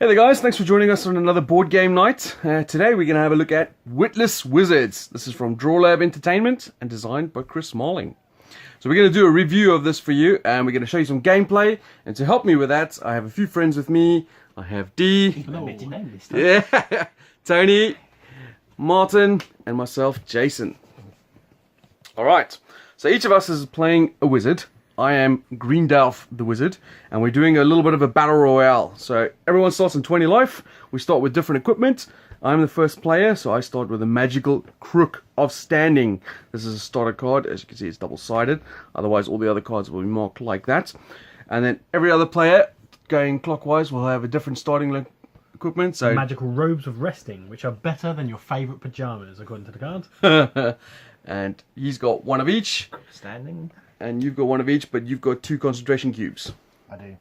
Hey there guys, thanks for joining us on another board game night. Today we're going to have a look at Witless Wizards. This is from Drawlab Entertainment and designed by Chris Marling. So we're going to do a review of this for you and we're going to show you some gameplay. And to help me with that, I have a few friends with me. I have Dee, yeah, Tony, Martin, and myself, Jason. Alright, so each of us is playing a wizard. I am Greendalf the Wizard, and we're doing a little bit of a battle royale. So everyone starts on 20 life. We start with different equipment. I'm the first player, so I start with a magical Crook of Standing. This is a starter card. As you can see, it's double-sided. Otherwise, all the other cards will be marked like that. And then every other player, going clockwise, will have a different starting equipment. So magical robes of resting, which are better than your favourite pyjamas, according to the card. And he's got one of each. Standing. And you've got one of each, but you've got 2 concentration cubes. I do.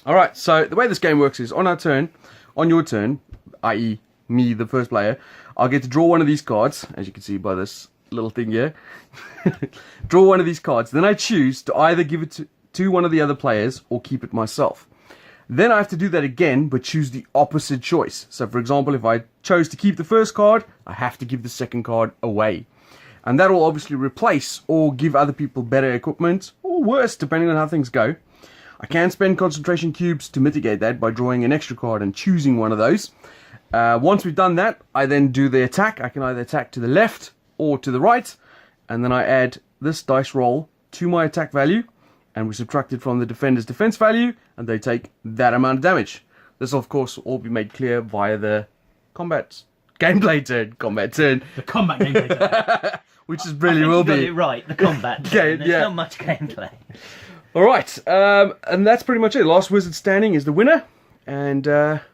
Alright, so the way this game works is on your turn, i.e. me, the first player, I'll get to draw one of these cards, as you can see by this little thing here. Draw one of these cards, then I choose to either give it to one of the other players or keep it myself. Then I have to do that again, but choose the opposite choice. So for example, if I chose to keep the first card, I have to give the second card away. And that will obviously replace or give other people better equipment, or worse, depending on how things go. I can spend concentration cubes to mitigate that by drawing an extra card and choosing one of those. Once we've done that, I then do the attack. I can either attack to the left or to the right, and then I add this dice roll to my attack value, and we subtract it from the defender's defense value, and they take that amount of damage. This will, of course, all be made clear via the combat turn. The combat gameplay turn. Which is really will be. You got it right, the combat. Okay, There's yeah. not much gameplay. Alright, and that's pretty much it. Last wizard standing is the winner, and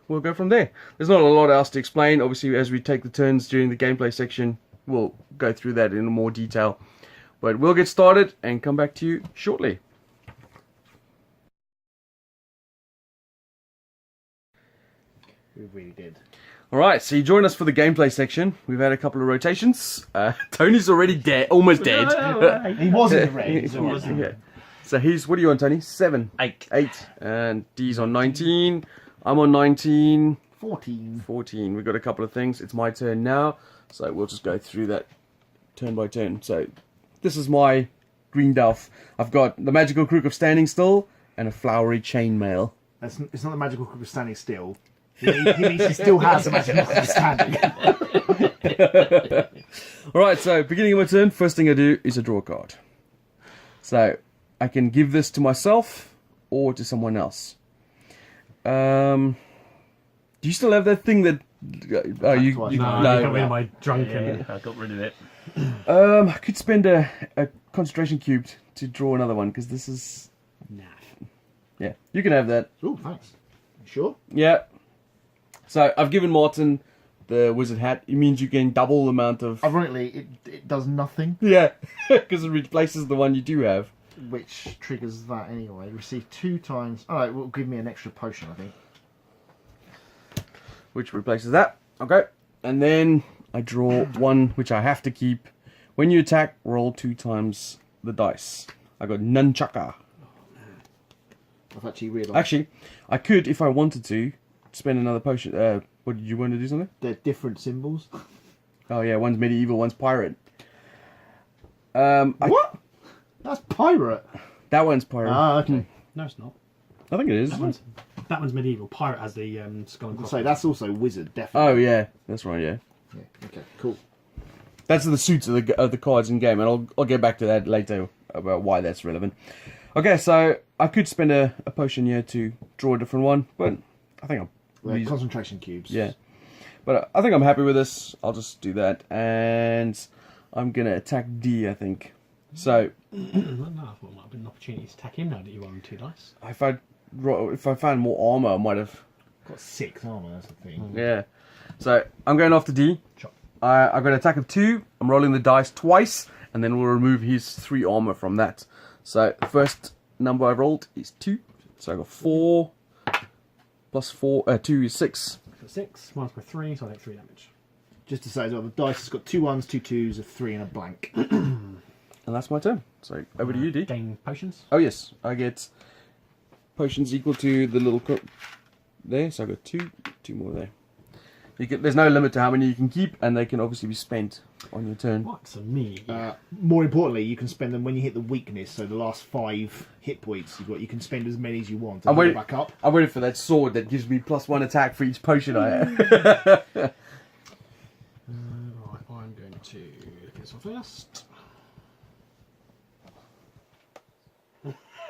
we'll go from there. There's not a lot else to explain. Obviously, as we take the turns during the gameplay section, we'll go through that in more detail. But we'll get started and come back to you shortly. We really did. Alright, so you join us for the gameplay section. We've had a couple of rotations. Tony's already dead, almost dead. He was in the red. Yeah. So he's, what are you on, Tony? 7. 8. 8. And D's on 19. I'm on 19. 14. 14. We've got a couple of things. It's my turn now. So we'll just go through that turn by turn. So this is my Greendalf. I've got the magical Crook of Standing Still and a flowery chainmail. It's not the magical Crook of Standing Still. He still has the magical Crook of Standing. Alright, so beginning of my turn, first thing I do is I draw a card. So I can give this to myself or to someone else. Do you still have that thing that... No, you got rid of my drunken... Yeah, I got rid of it. I could spend a concentration cube to draw another one, because this is... Nah. Yeah, you can have that. Oh, thanks. Sure. Yeah. So I've given Martin the wizard hat. It means you gain double the amount of... Ironically, it does nothing, Yeah, because it replaces the one you do have. which triggers that anyway. Receive 2 times... Alright, will give me an extra potion, I think. Which replaces that. Okay. And then I draw one which I have to keep. When you attack, roll 2 times the dice. I got Nunchaka. I've actually realised Actually, I could, if I wanted to, spend another potion. What, did you want to do something? they're different symbols. Oh yeah, one's medieval, one's pirate. What? That's pirate. That one's pirate. Ah, okay. No, it's not. I think it is. That one's medieval. Pirate has the skull and I'll crossbones. say that's also wizard, definitely. Oh yeah, that's right. Yeah, Yeah, okay, cool. that's the suits of the cards in game, and I'll get back to that later about why that's relevant. Okay, so I could spend a potion here to draw a different one, but I think I'm Concentration cubes. yeah. But I think I'm happy with this. I'll just do that, and I'm gonna attack D. I think. So No, I thought it might have been an opportunity to attack him now that you won 2 dice. if I found more armor, I might have. Got 6 armor, that's the thing. Yeah. So I'm going after D. Chop. I've got an attack of 2. I'm rolling the dice twice, and then we'll remove his 3 armor from that. So the first number I rolled is 2. So I got 4 plus 4. 2 is 6. So 6 minus by 3, so I take 3 damage. Just to say as well, the dice has got 2 1s, 2 2s, a 3 and a blank. And that's my turn. So over to you, D. Gain potions. Oh yes, I get potions equal to the little there, so I've got two more there. There's no limit to how many you can keep, and they can obviously be spent on your turn. What's me? More importantly, you can spend them when you hit the weakness. So the last 5 hit points you've got, you can spend as many as you want. And go back up. I'm waiting for that sword that gives me +1 attack for each potion I have. Right, I'm going to look at this one first.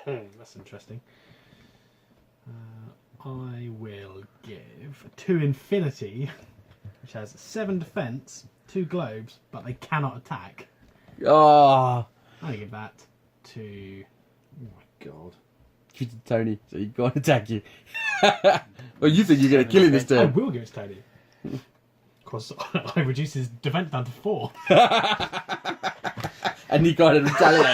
That's interesting. I will give 2 Infinity, which has 7 defense, 2 globes, but they cannot attack. Oh, I'm going to give that to... Oh my god. give it to Tony, so he can't attack you. Well, you think you're going to kill him this I turn. will give it to Tony. Because I reduce his defense down to 4. And he can't retaliate.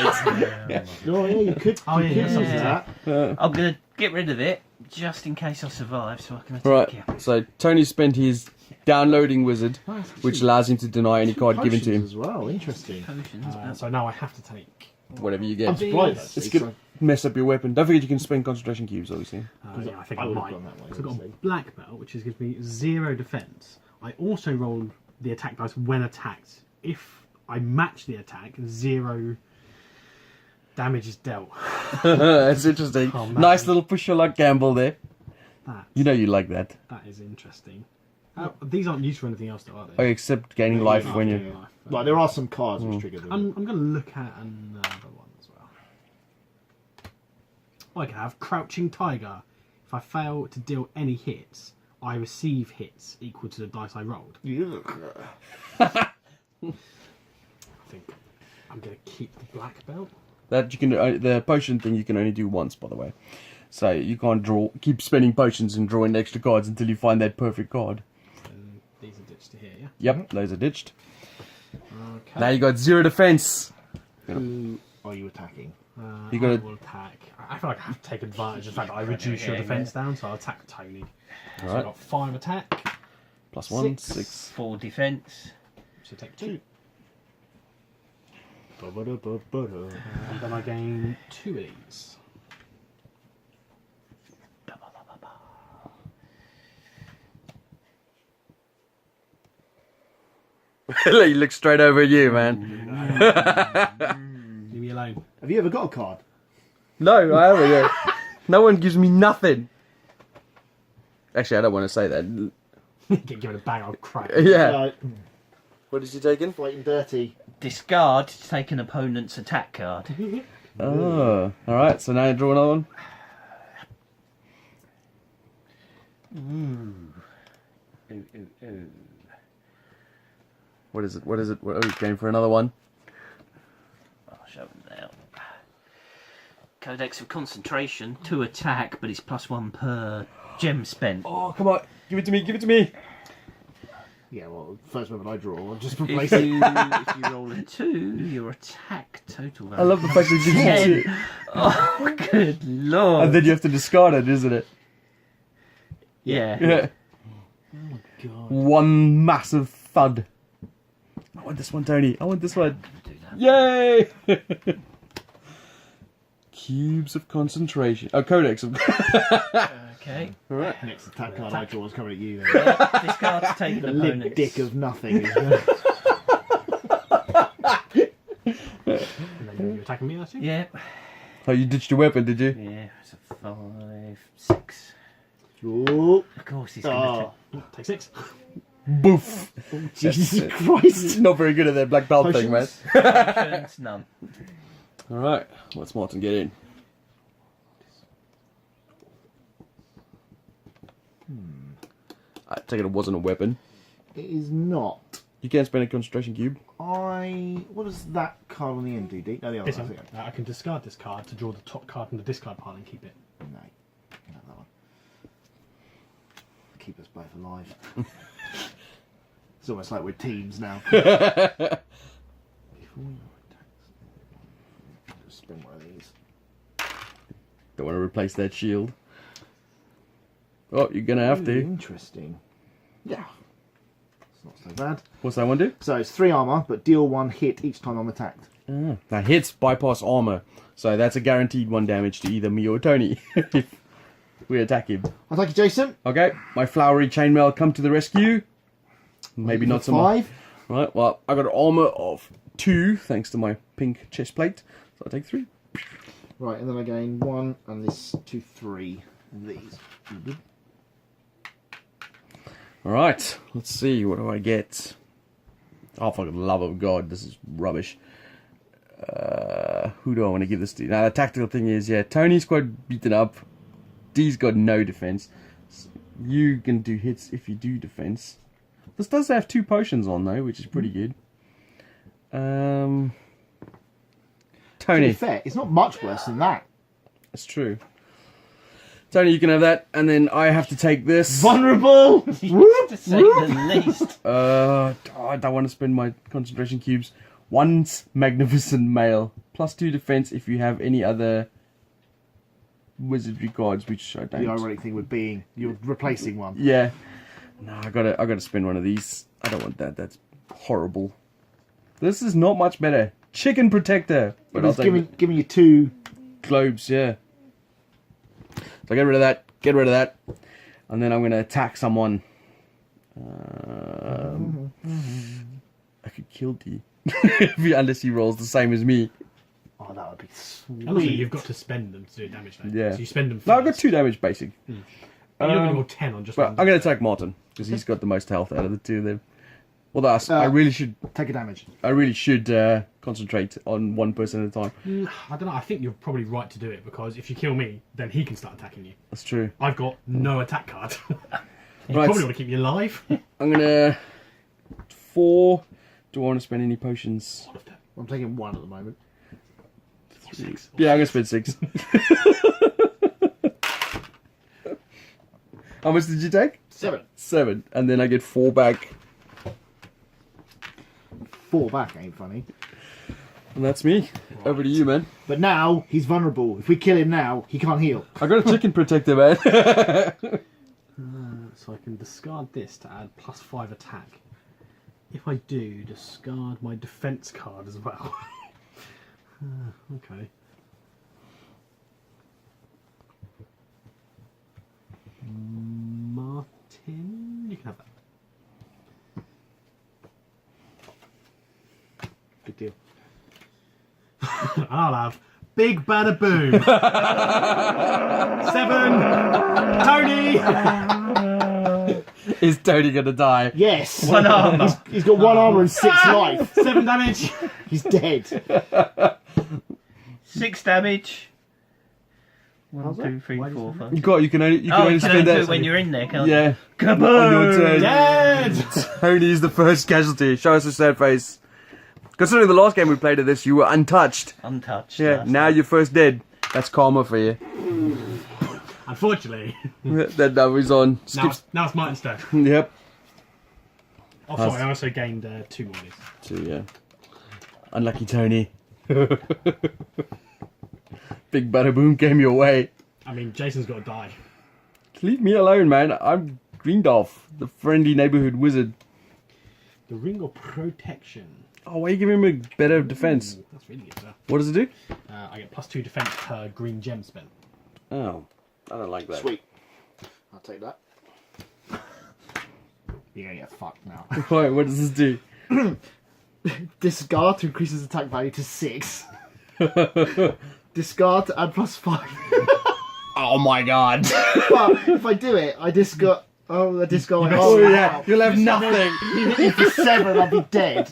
Oh yeah, you could. Oh, you yeah, could use yeah. that. I'm going to get rid of it just in case I survive so I can attack Right, you. so Tony spent his downloading wizard, Oh, it's which actually allows him to deny any 2 card given to potions him. as well. Interesting. Potions. So now I have to take... Whatever you I'm get. surprised. It's Actually, going to mess up your weapon. Don't forget you can spend concentration cubes, obviously. yeah, I think I I would've might. gone that way, So I've got a obviously. black belt, which gives me 0 defense. I also rolled the attack dice when attacked. If I match the attack, 0 damage is dealt. That's interesting. Oh, man. Nice little push your luck gamble there. That, You know you like that. that is interesting. These aren't used for anything else, though, are Oh, they? except gaining life yeah, when yeah. you... Like there are some cards which trigger them. I'm going to look at another one as well. I can have Crouching Tiger. If I fail to deal any hits, I receive hits equal to the dice I rolled. I think I'm going to keep the black belt. That you can the potion thing you can only do once, by the way. So you can't keep spending potions and drawing extra cards until you find that perfect card. And these are ditched to here, yeah? Yep, those are ditched. Okay. Now you got 0 defense. Who are you attacking? You gotta- I will attack. I feel like I have to take advantage of the fact that I reduce your defense down, so I'll attack Tony. So I've Alright. got 5 attack, +1, 6. 6. 4 defense. so take 2. Ba-ba-da-ba-ba-da. And then I gain 2 of these. He looks straight over at you, man. Leave me alone. Have you ever got a card? No, I haven't yet. No one gives me nothing. Actually, I don't want to say that. Get given a bang, I'll crack. Yeah. What is he taking? Fighting dirty. Discard to take an opponent's attack card. Oh, alright, so now you draw another one. Ooh, ooh, ooh. What is it? What is it? Oh, he's going for another one. I'll show them now. Codex of Concentration, 2 attack, but it's +1 per gem spent. Oh, come on. Give it to me, give it to me. Yeah, well, first weapon I draw, I'll just If replace it. you roll a 2, your attack total value. I love the fact that it gives you 2. Oh, good lord. And then you have to discard it, isn't it? Yeah. Yeah. Oh, God. One massive thud. I want this one, Tony. I want this one. Do that. Yay! Cubes of concentration. Oh, codex of... Okay. Alright. Next attack card I draw is coming at you then. Discard to take The an limp opponent's. dick of nothing. And then you're attacking me, that's it? Yeah. Oh, you ditched your weapon, did you? Yeah, it's a 5, 6. Ooh. Of course he's going Oh, Take 6. Boof. Jesus Christ. Not very good at that black belt thing, man. Potions? to turns none. Alright. Let's Martin get in. I take it wasn't a weapon. It is not. You can't spend a concentration cube. What does that card on the end do, D? No, the other This one. one. I can discard this card to draw the top card from the discard pile and keep it. No, you can have that one. Keep us both alive. It's almost like we're teams now. Before your attacks, just spin one of these. Don't want to replace that shield. Oh, you're gonna have to. Interesting. Yeah, it's not so bad. What's that one do? So it's 3 armor, but deal 1 hit each time I'm attacked. Now hits bypass armor, so that's a guaranteed 1 damage to either me or Tony. We attack him. I'll take you, Jason. Okay, my flowery chainmail come to the rescue. Maybe not so much. 5. Right, well, I got an armor of 2 thanks to my pink chest plate. So I take 3. Right, and then I gain 1 and this 2, 3 of these. Alright, let's see, what do I get? Oh, for the love of God, this is rubbish. Who do I want to give this to? Now, the tactical thing is, yeah, Tony's quite beaten up. D's got no defense. So you can do hits if you do defense. This does have 2 potions on, though, which is pretty good. To Tony. be fair, it's not much worse than that. That's true. Tony, you can have that, and then I have to take this. Vulnerable! To say the least. I don't want to spend my concentration cubes. Once magnificent male, plus 2 defense if you have any other wizardry cards, which I don't. The ironic thing with being you're replacing one. Yeah. No, I gotta spend one of these. I don't want that. That's horrible. This is not much better. Chicken protector. But I'll It's take giving you 2. globes, yeah. So get rid of that. Get rid of that. And then I'm gonna attack someone. I could kill D. Unless he rolls the same as me. Oh, that would be And also, sweet. you've got to spend them to do damage though. Yeah. So you spend them first. No, I've got 2 damage basic. And you're going to roll 10 on just But one. I'm going to attack Martin because he's got the most health out of the 2 of them. Although I really should Take a damage. concentrate on one person at a time. I don't know. I think you're probably right to do it because if you kill me, then he can start attacking you. That's true. I've got no attack card. You Right. probably want to keep you alive. I'm gonna 4. Do I want to spend any potions? All of them. I'm taking 1 at the moment. 6. Yeah, I'm gonna spend 6. How much did you take? 7. 7, and then I get 4 back, 4 back ain't funny. and that's me. Over to you, man. But now he's vulnerable. If we kill him now, he can't heal. I got a chicken protector, man. So I can discard this to add +5 attack. If I do, discard my defense card as well. Okay. Martin, you can have that. Good deal. I'll have Big Bada Boom. 7. Tony. Is Tony gonna die? Yes. 1 armor. He's got 1 armor and 6 life. 7 damage. He's dead. 6 damage. 1, How's 2, 3, Why 4, does 5. You can only You spend can do that. it when you're in there, can't you? Yeah. Kaboom! On your turn. Dead. Tony's the first casualty. Show us a sad face. Considering the last game we played of this, you were untouched. Untouched. Yeah, last now time. you're first dead. That's karma for you. Unfortunately. That number's on. Skips. Now it's Martin's turn. Yep. Oh, sorry, I also gained 2 more of these. So, yeah. Unlucky Tony. Big bada boom came your way. I mean, Jason's got to die. Leave me alone, man. I'm Greendolph, the friendly neighborhood wizard. The Ring of Protection. Oh, why are you giving him a better defense? Ooh, that's really good, sir. What does it do? I get +2 defense per green gem spent. Oh, I don't like that. Sweet. I'll take that. You're gonna get fucked now. Why? What does this do? Discard to increase his attack value to 6. Discard to add +5. Oh my god. But if I do it, I discard. Oh, I discard. Oh yeah, you'll have nothing. Even for 7, I'll be dead.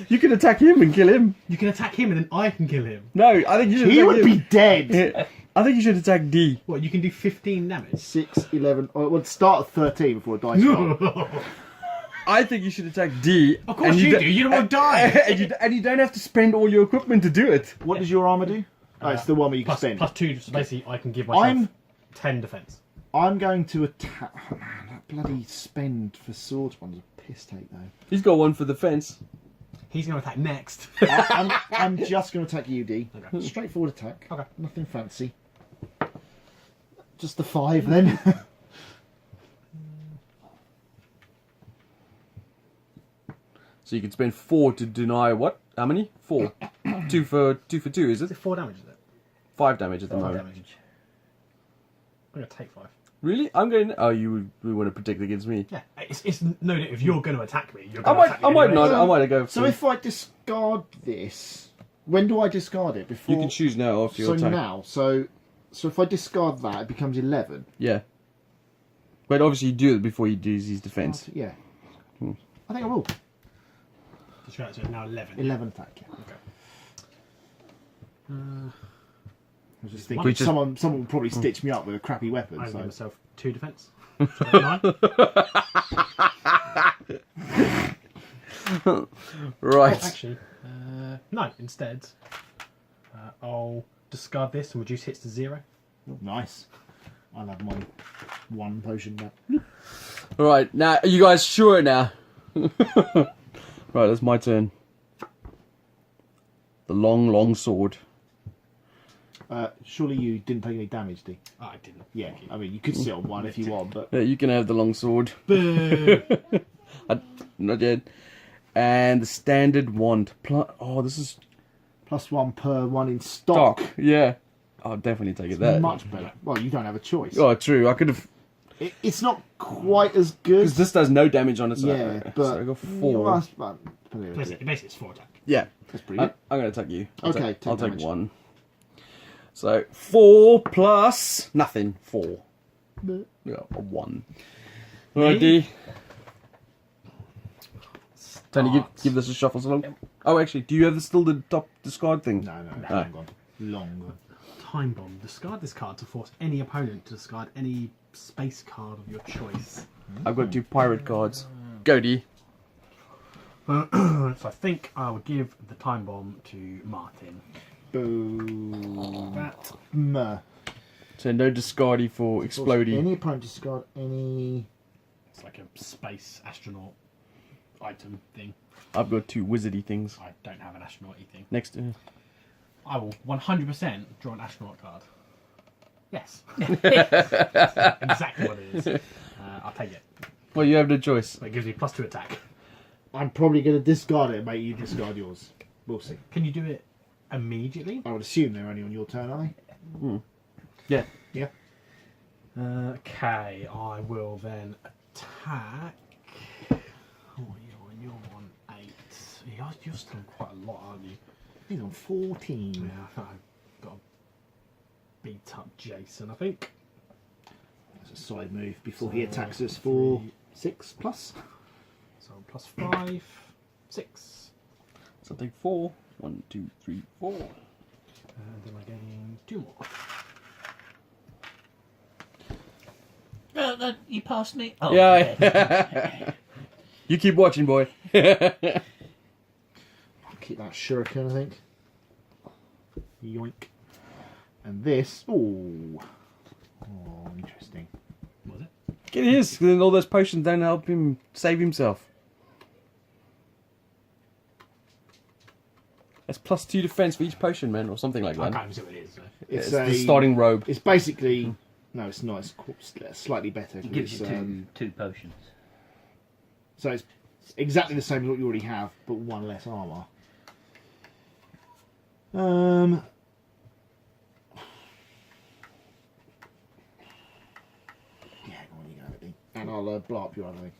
You can attack him and kill him. You can attack him and then I can kill him. No, I think you should He attack would him. be dead. Yeah, I think you should attack D. What, you can do 15 damage? 6, 11. Oh, well, start at 13 before dice roll. I think you should attack D. Of course you do, you don't want to die. And you don't have to spend all your equipment to do it. What does your armor do? Oh, it's the one where you can spend. +2, so basically I can give myself 10 defense. I'm going to attack. Oh, man, that bloody spend for swords one's a piss take though. He's got one for the fence. He's going to attack next. I'm just going to attack you, D. Okay. Straightforward attack. Okay. Nothing fancy. Just the 5 then. So you can spend 4 to deny what? How many? 4. 2 for 2, is Is it? it 4 damage, is it? 5 damage at the 5 moment. damage. going to take 5. Really? I'm going. Oh, you want to protect against me? Yeah, it's no. If you're going to attack me, you're I going to might. attack me I might anyway. not. I might go. So if I discard this, when do I discard it? Before you can choose now after your So attack. now, so if I discard that, it becomes 11. Yeah. But obviously, you do it before you do his defense. Yeah. I think I will. So it's now 11. 11 attack. Yeah. Okay. I was just One. thinking someone will probably stitch me up with a crappy weapon. I give So. myself 2 defense. So 9. Right. Oh, actually, no. Instead, I'll discard this and reduce hits to 0. Nice. I'll have my 1 potion back. Right. Now, are you guys sure now? Right. That's my turn. The long, long sword. Surely you didn't take any damage, did you? Oh, I didn't. Yeah, I mean, you could sit on 1 if you want, but... Yeah, you can have the long sword. Boo! Not yet. And the standard wand. Oh, this is +1 per 1 in stock. stock. Yeah. I'll definitely take it there. Much better. Well, you don't have a choice. Oh, true. I could have... It's not quite as good. Because this does no damage on its own. Yeah, but... So I got 4. Basically, it's 4 attack. Yeah. That's pretty good. I'm going to attack you. Okay, I'll take take damage. 1. So 4 plus nothing. 4. Yeah, a 1. Alrighty. Tony, give this a shuffle so long. Oh, actually, do you have still the top discard thing? No, Ah. long gone. Long gone. Time bomb. Discard this card to force any opponent to discard any space card of your choice. I've got 2 pirate cards. Go, D. So I think I would give the time bomb to Martin. Boo. That Meh. So no discardy for exploding. Any opponent discard any. it's like a space astronaut item thing. I've got 2 wizardy things I don't have an astronaut thing. next to. I will 100% draw an astronaut card. Yes. Exactly what it is. I'll take it. Well, you have no choice. It gives me +2 attack. I'm probably going to discard it, mate. You discard yours. We'll see. Can you do it immediately? I would assume they're only on your turn, are they? Yeah. Yeah. Okay, I will then attack. Oh, you're on 8. You're still on quite a lot, aren't you? He's on 14. Yeah, I've got to beat up Jason, I think. That's a side move before he attacks us for 6 plus. So +5, 6. So I'll take 4. 1, 2, 3, 4. And then we're getting 2 more. You passed me. Oh, Yeah. You keep watching, boy. Keep that shuriken, I think. Yoink. And this. Ooh. Oh, interesting. Was it? Get his. Then all those potions don't help him save himself. That's +2 defense for each potion, man, or something like I that. can't even see what it is. So. It's the starting robe. It's basically. No, it's not. It's slightly better. it gives you it's, two potions. So it's exactly the same as what you already have, but 1 less armor. Yeah, go on, you go, Andy. And I'll blow up your other thing.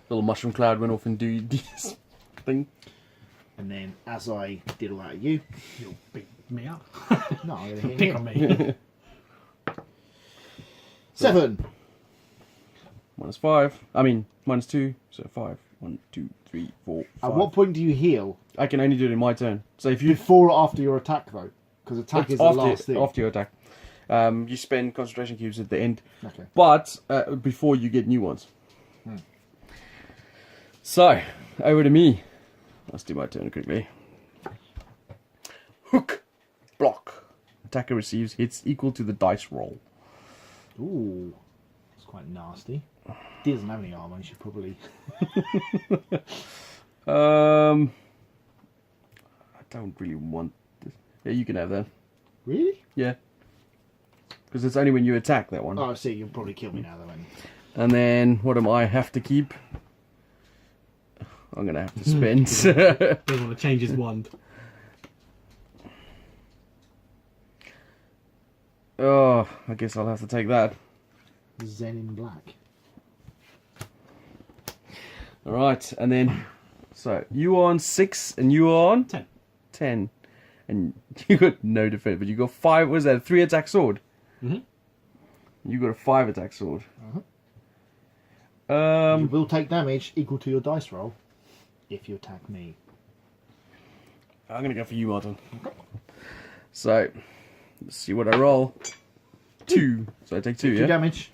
Little mushroom cloud went off and do this thing. And then, as I did all that at you, You'll beat me up. no, I'm going to hit Pick you. on me. 7. -5. I mean, -2. So 5. 1, 2, 3, 4, 5. At what point do you heal? I can only do it in my turn. So if you Before or after your attack, though? Because attack is the last thing. after your attack, you spend concentration cubes at the end, Okay. but before you get new ones. So over to me. Let's do my turn quickly. Hook, block. Attacker receives hits equal to the dice roll. Ooh. That's quite nasty. He doesn't have any armor, he should probably... I don't really want this. Yeah, you can have that. Really? Yeah. Because it's only when you attack that one. Oh, I see. You'll probably kill me now, though, won't you? And then, what am I have to keep? I'm going to have to spend. Doesn't want to change his wand. Oh, I guess I'll have to take that. Zen in black. Alright, and then... So, you are on 6 and you are on... 10. 10. And you got no defense, but you got 5... What is that? A 3 attack sword? Mm-hmm. You got a 5 attack sword. You will take damage equal to your dice roll if you attack me. I'm going to go for you, Martin. So, let's see what I roll. 2. So I take 2, 2 yeah? damage.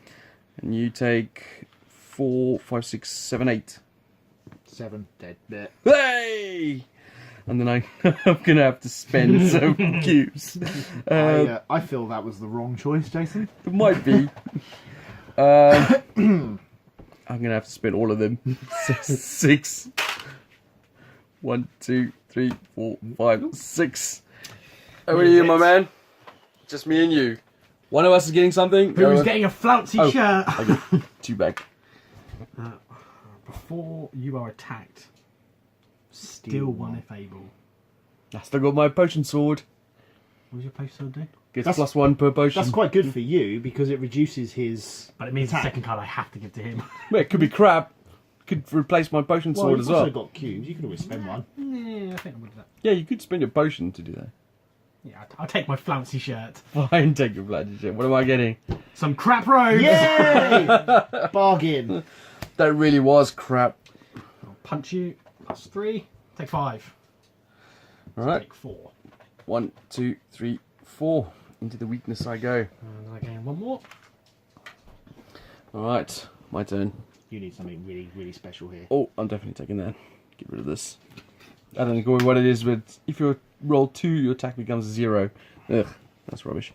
And you take 4, 5, 6, 7, 8. 7 dead. There. Hey! And then I'm going to have to spend some cubes. I feel that was the wrong choice, Jason. It might be. I'm going to have to spend all of them. 6. 1, 2, 3, 4, 5, 6. Over to you, my man. Just me and you. One of us is getting something. Who's getting a flouncy shirt? I get 2 back. Before you are attacked, steal one if able. I still got my potion sword. What does your potion sword do? Gets That's- +1 per potion. That's quite good for you because it reduces his. But it means attack. the second card I have to give to him. Well, it could be crap. Could replace my potion Well, sword you've as well. also got cubes. You can always spend one. Yeah, I think I would do that. Yeah, you could spend your potion to do that. Yeah, I'll take my flouncy shirt. Fine, take your bloody shit. What am I getting? Some crap robes! Yay! Bargain. That really was crap. I'll punch you. +3. Take 5. Alright. Take 4. 1, 2, 3, 4. Into the weakness I go. And I gain 1 more. Alright, my turn. You need something really, really special here. Oh, I'm definitely taking that. Get rid of this. I don't know what it is, but if you roll 2, your attack becomes 0. Ugh, that's rubbish.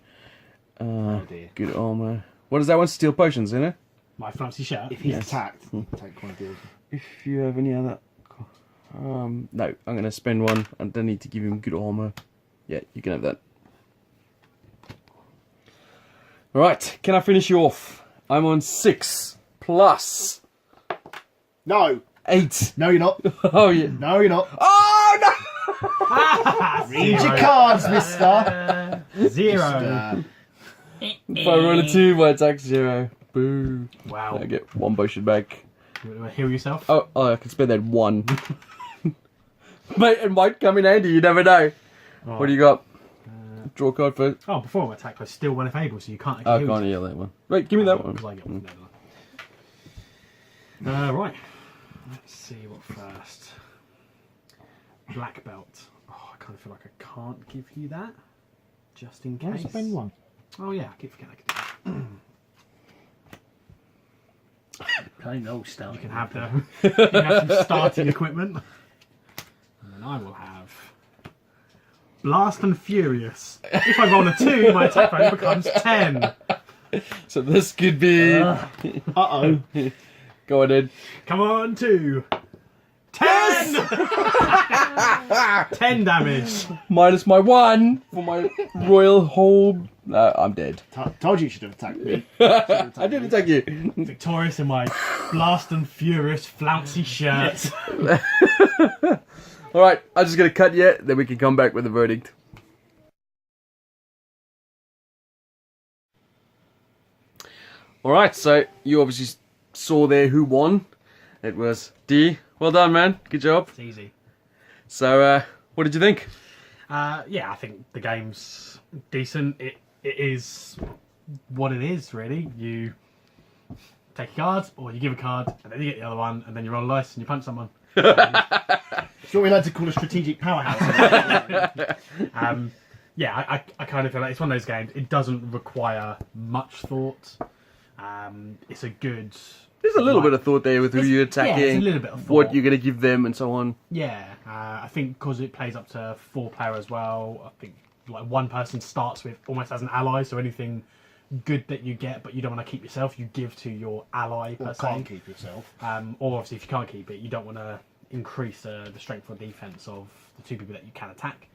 Oh dear. Good armor. What is that one? Steel potions, isn't it? My flouncy shirt. If he's Yes. attacked, take one of yours. If you have any other... no, I'm going to spend 1. I don't need to give him good armor. Yeah, you can have that. Alright, can I finish you off? I'm on 6 plus No! 8. No, you're not. Oh, yeah. No, you're not. Oh, no! Read your cards, mister. 0. If I roll a 2, my attack's 0. Boo. Wow. I get 1 potion back. You want to heal yourself? Oh, I can spend that 1. Mate, it might come in handy, you never know. Oh. What do you got? Draw a card first. Oh, before I attack, I steal one if able, so you can't Oh, heal can't heal that one. Wait, give me that one. Because I get one. Right. Let's see what first. Black belt. Oh, I kind of feel like I can't give you that. Just in I'll case. spend one. Oh yeah, I keep forgetting I can do that. Plain old style. You can have the you can have some starting equipment. And then I will have Blast and Furious. If I roll a 2, my attack value becomes 10. So this could be... Uh-oh. Go on in. Come on, 2. 10! 10 damage. Minus my 1 for my royal hold. I'm dead. Told you should have attacked me. I didn't attack you. Victorious in my Blast and Furious flouncy shirt. Alright, I'm just going to cut you, then we can come back with the verdict. Alright, so you obviously saw there who won. It was D. Well done, man. Good job. It's easy. So, what did you think? Yeah, I think the game's decent. It is what it is, really. You take a card, or you give a card, and then you get the other one, and then you roll a dice and you punch someone. It's what we like to call a strategic powerhouse. Yeah, I kind of feel like it's one of those games. It doesn't require much thought. It's a good. There's a little bit of thought there with who you're attacking, Yeah, it's a little bit of thought. what you're going to give them, and so on. Yeah, I think because it plays up to 4 player as well. I think like one person starts with almost as an ally, so anything good that you get, but you don't want to keep yourself, you give to your ally per Or se. can't keep yourself. Or obviously, if you can't keep it, you don't want to increase the strength or defense of the 2 people that you can attack.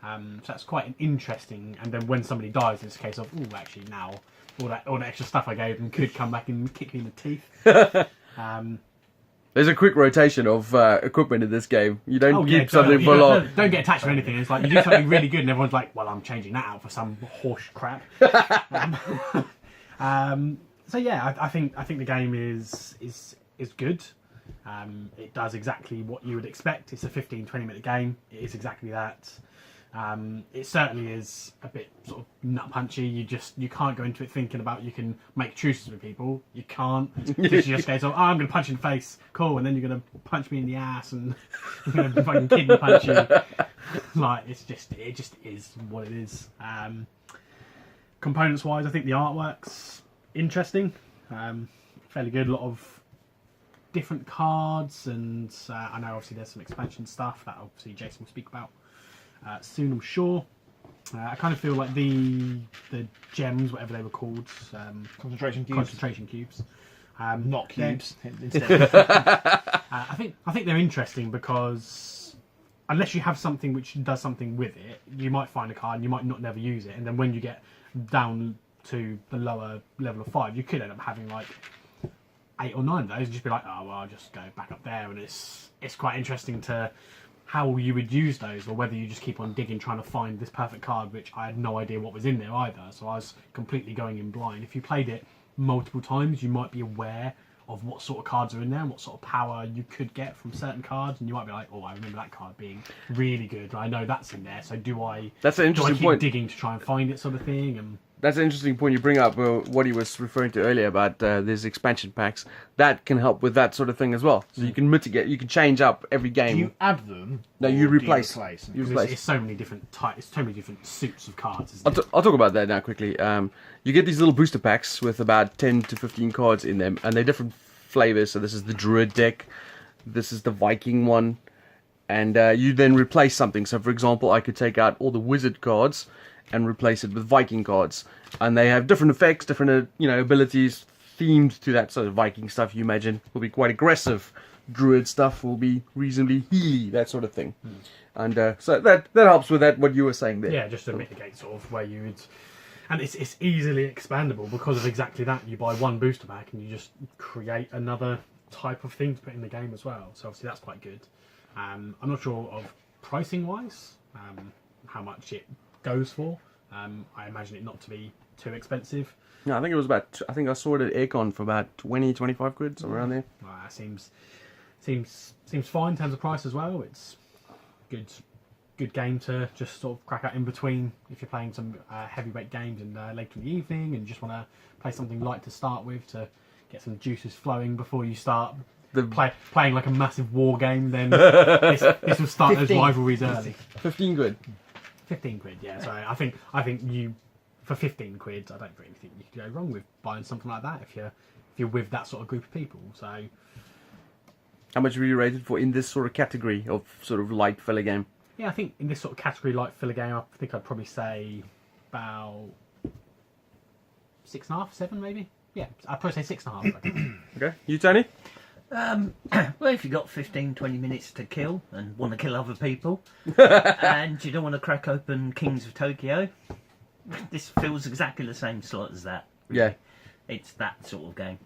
So that's quite an interesting. And then when somebody dies, it's a case of, oh, actually now all the extra stuff I gave them could come back and kick me in the teeth. There's a quick rotation of equipment in this game. You don't keep so, something for long. Don't get attached to anything. It's like you do something really good, and everyone's like, "Well, I'm changing that out for some horse crap." So yeah, I think the game is good. It does exactly what you would expect. It's a 15-20 minute game. It is exactly that. It certainly is a bit sort of nut punchy. You can't go into it thinking about you can make truces with people. You can't. You just go, "Oh, I'm going to punch you in the face, cool," and then you're going to punch me in the ass, and I'm going to fucking kidney punch you. Like it just is what it is. Components wise, I think the artwork's interesting, fairly good. A lot of different cards, and I know obviously there's some expansion stuff that obviously Jason will speak about soon, I'm sure. I kind of feel like the gems, whatever they were called, Concentration cubes. Not cubes. Instead. I think they're interesting because unless you have something which does something with it, you might find a card and you might not never use it, and then when you get down to the lower level of 5, you could end up having like 8 or 9 of those and just be like, "Oh well, I'll just go back up there," and it's quite interesting to how you would use those, or whether you just keep on digging trying to find this perfect card, which I had no idea what was in there either, so I was completely going in blind. If you played it multiple times, you might be aware of what sort of cards are in there and what sort of power you could get from certain cards, and you might be like, "Oh, I remember that card being really good. I know that's in there, so do I That's an interesting keep point. digging to try and find it," sort of thing. And That's an interesting point you bring up. What he was referring to earlier about there's expansion packs that can help with that sort of thing as well. So you can mitigate, you can change up every game. Do you add them? No, or you do replace. You replace. it's so many different types, it's so many different suits of cards, isn't it? I'll talk about that now quickly. You get these little booster packs with about 10 to 15 cards in them, and they're different flavors. So this is the Druid deck, this is the Viking one, and you then replace something. So for example, I could take out all the Wizard cards and replace it with Viking cards, and they have different effects, different abilities themed to that. So the Viking stuff, you imagine, will be quite aggressive. Druid stuff will be reasonably healy, that sort of thing. And so that helps with that, what you were saying there. Yeah, just to mitigate sort of where you would, and it's easily expandable because of exactly that. You buy one booster pack and you just create another type of thing to put in the game as well. So obviously that's quite good. I'm not sure of pricing wise how much it goes for. I imagine it not to be too expensive. No, I think it was about. I think I saw it at Aircon for about 20-25 quid, somewhere around there. Seems fine in terms of price as well. It's good game to just sort of crack out in between if you're playing some heavyweight games and later in the evening, and just want to play something light to start with to get some juices flowing before you start playing like a massive war game. Then this will start those rivalries early. 15 quid. 15 quid, yeah. So I think you, for 15 quid, I don't really think you could go wrong with buying something like that if you're with that sort of group of people. So How much were you rated for in this sort of category of sort of light filler game? yeah, I think in this sort of category like filler game, I think I'd probably say about 6.5, 7 maybe. Yeah, I'd probably say 6.5. I think. Okay, you Tony? Well, if you've got 15-20 minutes to kill and want to kill other people, and you don't want to crack open Kings of Tokyo, this feels exactly the same slot as that. Yeah. It's that sort of game.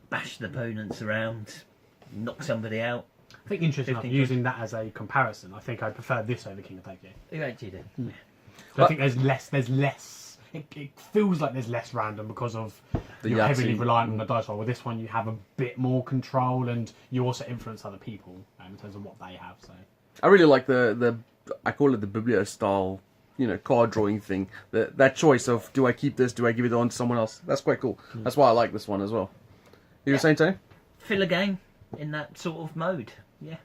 Bash the opponents around, knock somebody out. I think interesting enough, 15 using that as a comparison, I think I prefer this over King of Tokyo. You actually do. I think there's less. It feels like there's less random because of you're heavily Yahtzee. reliant on the dice roll. With this one, you have a bit more control, and you also influence other people in terms of what they have. So I really like the I call it the Biblio style, card drawing thing. That choice of do I keep this, do I give it on to someone else? That's quite cool. That's why I like this one as well. You were saying, Tony? Filler game in that sort of mode. Yeah.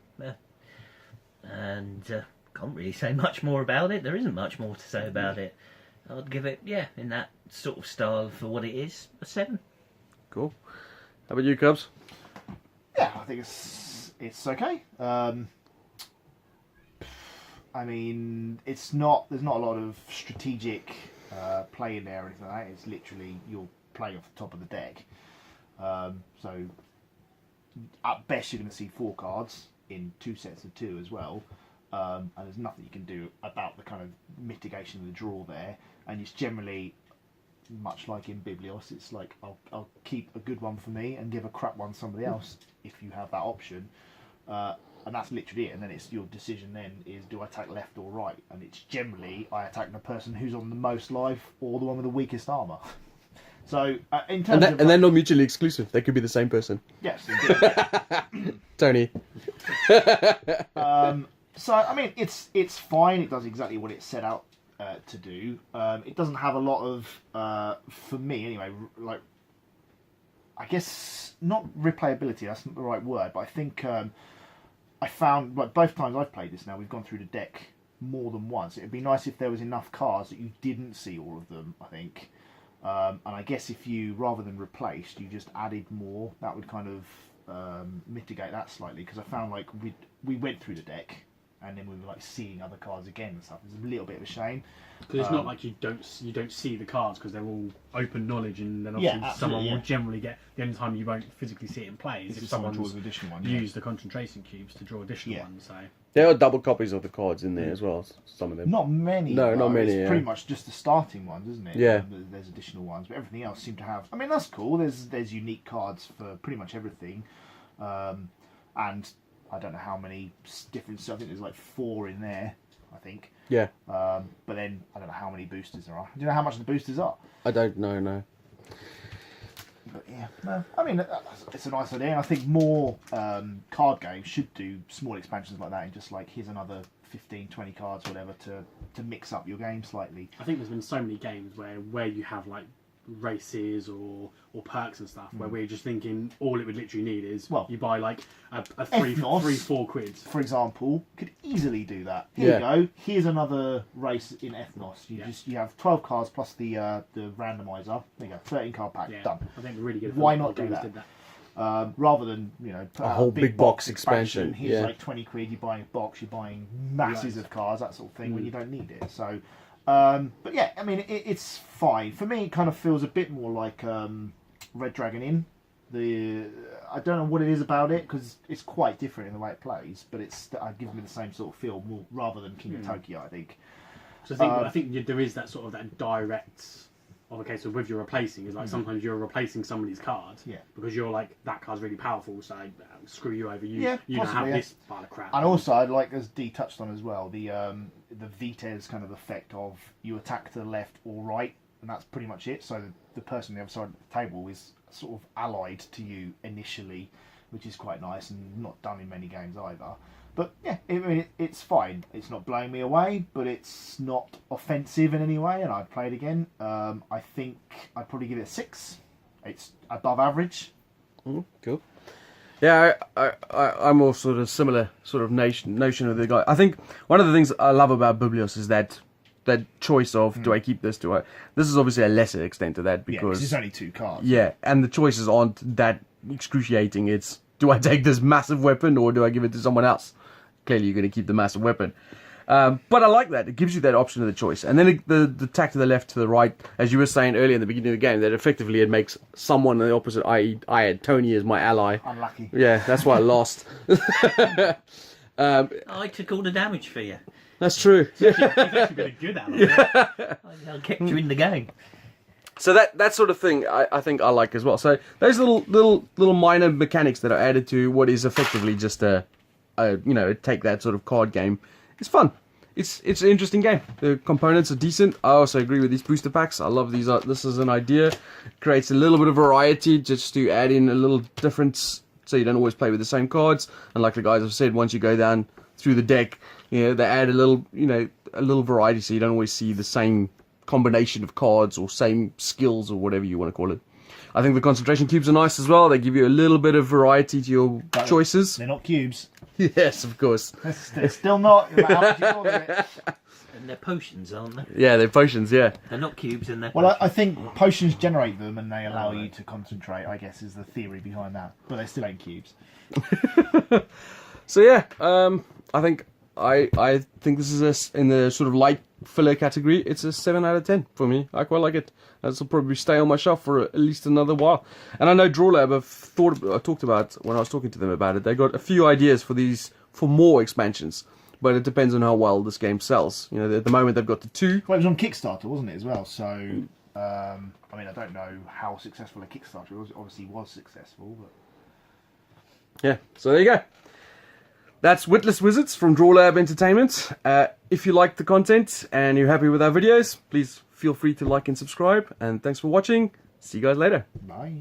And can't really say much more about it. There isn't much more to say about it. I'd give it, in that sort of style for what it is, a 7. Cool. How about you, Cubs? Yeah, I think it's okay. I mean, there's not a lot of strategic play in there or anything like that. It's literally you're playing off the top of the deck. So at best you're going to see 4 cards in 2 sets of 2 as well. And there's nothing you can do about the kind of mitigation of the draw there. And it's generally much like in Biblios. It's like I'll keep a good one for me and give a crap one to somebody else if you have that option. And that's literally it. And then it's your decision then is, do I attack left or right? And it's generally I attack the person who's on the most life or the one with the weakest armour. So in terms of... And they're not mutually exclusive. They could be the same person. Yes, indeed. Tony. So, I mean, it's fine. It does exactly what it set out to do. It doesn't have a lot of, for me anyway, like, I guess, not replayability, that's not the right word, but I think I found, like, both times I've played this now, we've gone through the deck more than once. It'd be nice if there was enough cards that you didn't see all of them, I think. And I guess if you, rather than replaced, you just added more, that would kind of mitigate that slightly, because I found, like, we went through the deck, and then we were like seeing other cards again and stuff. It's a little bit of a shame. Because it's not like you don't see the cards because they're all open knowledge, and then obviously someone will generally get. The only time you won't physically see it in play is if someone draws an additional one. Used the concentration cubes to draw additional ones. So There are double copies of the cards in there as well. Some of them. Not many. No, not many. It's pretty much just the starting ones, isn't it? Yeah. There's additional ones, but everything else seemed to have. I mean, that's cool. There's unique cards for pretty much everything, and I don't know how many different. I think there's like 4 in there. I think. Yeah. But then I don't know how many boosters there are. Do you know how much the boosters are? I don't know. No. But yeah, no. I mean, it's a nice idea, and I think more card games should do small expansions like that, and just like here's another 15, 20 cards, whatever, to mix up your game slightly. I think there's been so many games where you have like races or perks and stuff where we're just thinking all it would literally need is you buy like a 3-4 quid, for example, could easily do that. Here you go. Here's another race in Ethnos. You have 12 cards plus the randomizer. There you go. 13 card pack. Done. I think really good. Why not do that? Rather than put a out whole big box expansion. Here's like 20 quid. You're buying a box. You're buying masses of cards. That sort of thing when you don't need it. So. But yeah, I mean, it's fine. For me, it kind of feels a bit more like Red Dragon Inn. I don't know what it is about it, because it's quite different in the way it plays, but I've given me the same sort of feel more, rather than King of Tokyo, I think. So I think there is that sort of that direct of a case of with your replacing is like sometimes you're replacing somebody's card because you're like that card's really powerful, so screw you over. You don't have this pile of crap. And also, I'd like, as Dee touched on as well, the Vitez kind of effect of you attack to the left or right, and that's pretty much it. So the person on the other side of the table is sort of allied to you initially, which is quite nice and not done in many games either. But yeah, it's fine. It's not blowing me away, but it's not offensive in any way, and I'd play it again. I think I'd probably give it a 6. It's above average. Cool. Yeah, I'm more sort of similar sort of notion of the guy. I think one of the things I love about Biblios is that choice of do I keep this? This is obviously a lesser extent to that because it's only 2 cards. Yeah, and the choices aren't that excruciating. It's do I take this massive weapon or do I give it to someone else? Clearly, you're going to keep the massive weapon. But I like that. It gives you that option of the choice. And then the tack to the left, to the right, as you were saying earlier in the beginning of the game, that effectively it makes someone on the opposite, i.e. I had Tony as my ally. Unlucky. Yeah, that's why I lost. I took all the damage for you. That's true. You've actually been a good ally. I kept you in the game. So that sort of thing I think I like as well. So those little minor mechanics that are added to what is effectively just a take that sort of card game. It's fun. It's an interesting game. The components are decent. I also agree with these booster packs. I love these. This is an idea. It creates a little bit of variety just to add in a little difference, so you don't always play with the same cards. And like the guys have said, once you go down through the deck, they add a little variety, so you don't always see the same combination of cards or same skills or whatever you want to call it. I think the concentration cubes are nice as well. They give you a little bit of variety to your choices. They're not cubes. Yes, of course. They're still not. No matter how much you call it. And they're potions, aren't they? Yeah, they're potions, yeah. They're not cubes and they're Well, I think potions generate them and they allow you to concentrate, I guess, is the theory behind that. But they still ain't cubes. So yeah, I think this is in the sort of light filler category. It's a 7 out of 10 for me. I quite like it. This will probably stay on my shelf for at least another while. And I know Drawlab I talked about when I was talking to them about it. They got a few ideas for more expansions, but it depends on how well this game sells. At the moment they've got the 2. Well, it was on Kickstarter, wasn't it, as well? So I mean, I don't know how successful a Kickstarter was. It obviously was successful, but Yeah, so there you go. That's Witless Wizards from Drawlab Entertainment. If you like the content and you're happy with our videos, please feel free to like and subscribe. And thanks for watching. See you guys later. bye.